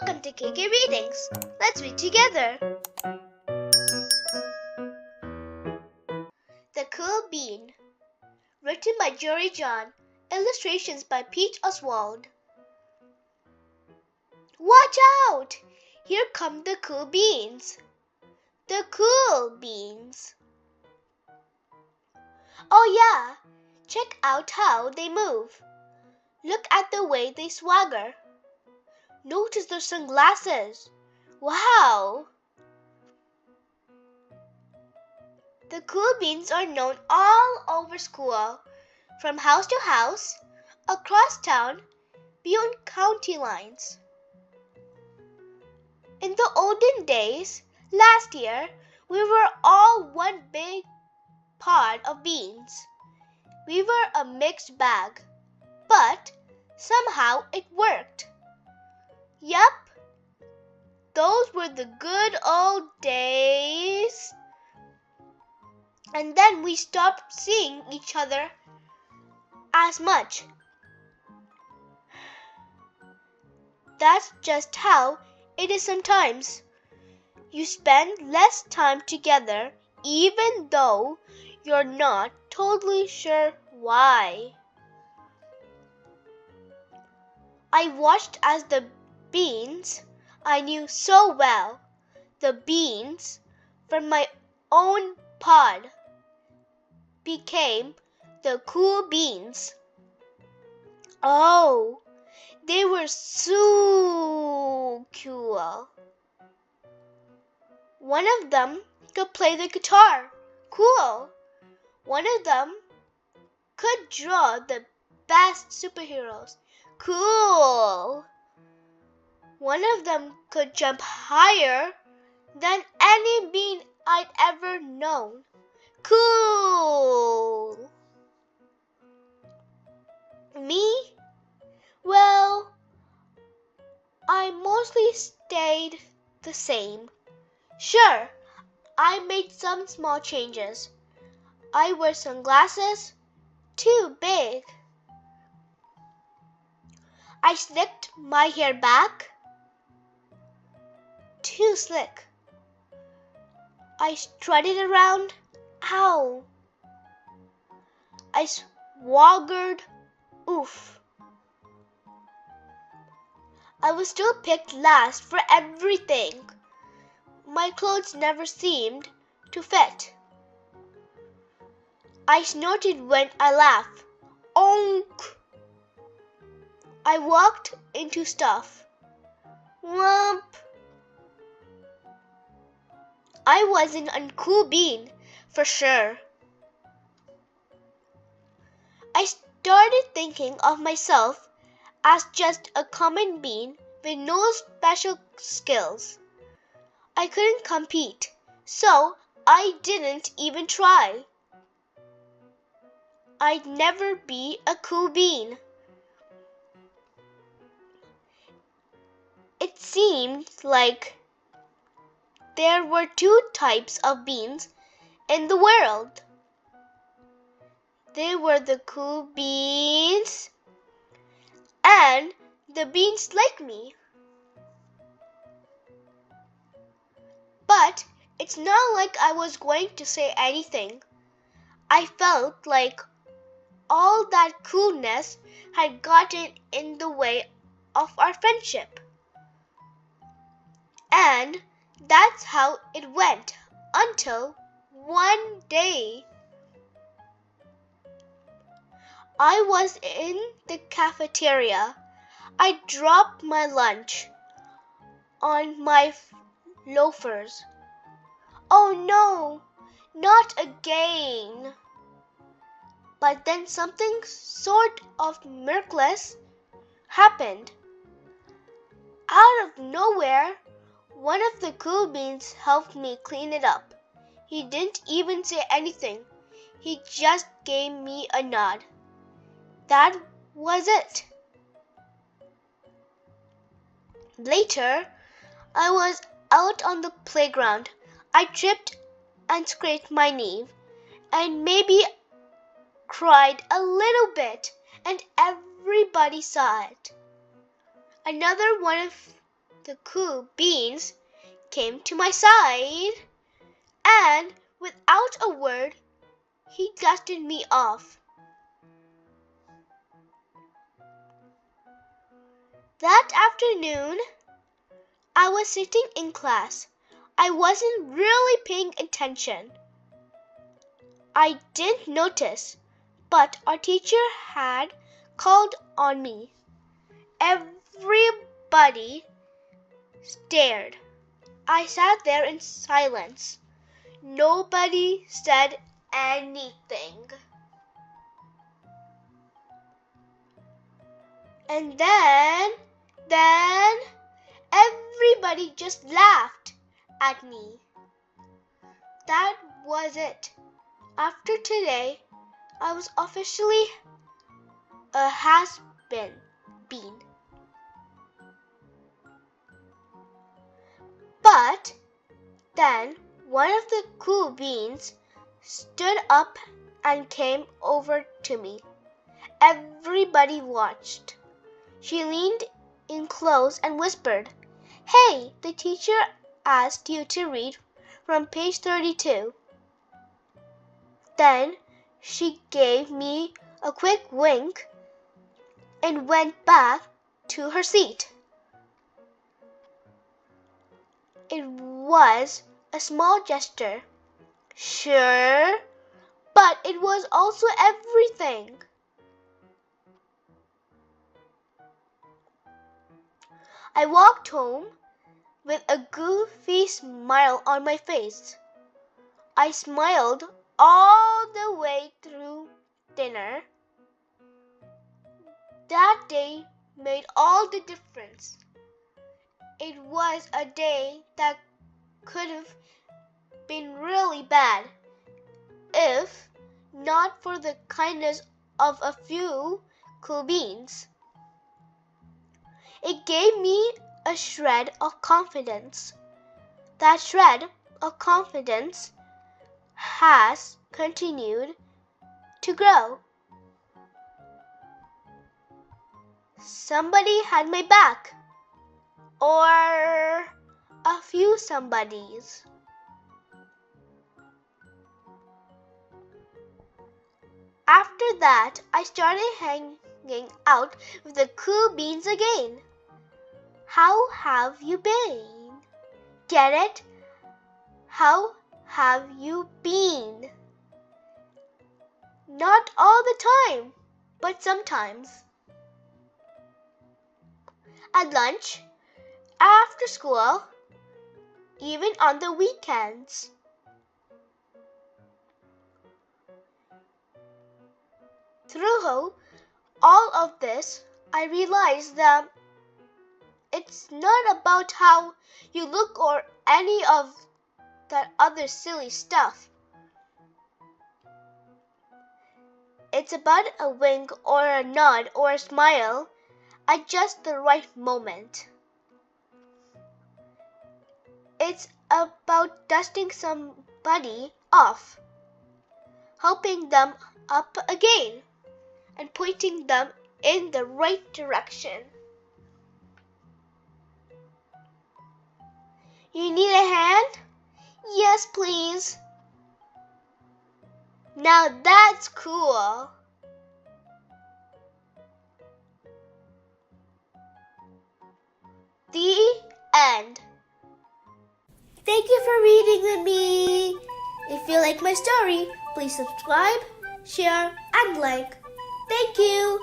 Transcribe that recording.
Welcome to KK Readings. Let's read together. The Cool Bean. Written by Jory John. Illustrations by Pete Oswald. Watch out! Here come the cool beans. The cool beans. Oh yeah, check out how they move. Look at the way they swagger. Notice their sunglasses. Wow! The cool beans are known all over school, from house to house, across town, beyond county lines. In the olden days, last year, we were all one big pod of beans. We were a mixed bag, but somehow it worked. Yup, those were the good old days. And then we stopped seeing each other as much. That's just how it is sometimes. You spend less time together even though you're not totally sure why. I watched as the beans I knew so well, the beans from my own pod, became the cool beans. Oh, they were so cool. One of them could play the guitar. Cool. One of them could draw the best superheroes. Cool. One of them could jump higher than any bean I'd ever known. Cool. Me? Well, I mostly stayed the same. Sure, I made some small changes. I wear sunglasses, too big. I slicked my hair back, too slick. I strutted around, ow. I swaggered, oof. I was still picked last for everything. My clothes never seemed to fit. I snorted when I laughed. Onk! I walked into stuff. Whomp! I was an uncool bean, for sure. I started thinking of myself as just a common bean with no special skills. I couldn't compete, so I didn't even try. I'd never be a cool bean. It seemed like there were two types of beans in the world. There were the cool beans and the beans like me. But it's not like I was going to say anything. I felt like all that coolness had gotten in the way of our friendship. And that's how it went until one day. I was in the cafeteria. I dropped my lunch on my loafers. Oh no, not again. But then something sort of miraculous happened. Out of nowhere, one of the cool beans helped me clean it up. He didn't even say anything. He just gave me a nod. That was it. Later, I was out on the playground. I tripped and scraped my knee and maybe cried a little bit, and everybody saw it. Another one of the cool beans came to my side, and without a word, he dusted me off. That afternoon, I was sitting in class. I wasn't really paying attention. I didn't notice, but our teacher had called on me. Everybody stared. I sat there in silence. Nobody said anything. And then everybody just laughed at me. That was it. After today, I was officially a has-been. But then one of the cool beans stood up and came over to me. Everybody watched. She leaned in close and whispered, "Hey, the teacher asked you to read from page 32. Then she gave me a quick wink and went back to her seat. It was a small gesture, sure, but it was also everything. I walked home with a goofy smile on my face. I smiled all the way through dinner. That day made all the difference. It was a day that could have been really bad if not for the kindness of a few cool beans. It gave me a shred of confidence. That shred of confidence has continued to grow. Somebody had my back, or a few somebodies. After that, I started hanging out with the cool beans again. How have you been? Get it? How have you been? Not all the time, but sometimes. At lunch, after school, even on the weekends. Through all of this, I realized that it's not about how you look or any of that other silly stuff. It's about a wink or a nod or a smile at just the right moment. It's about dusting somebody off, helping them up again, and pointing them in the right direction. You need a hand? Yes, please. Now that's cool. The end. Thank you for reading with me. If you like my story, please subscribe, share, and like. Thank you.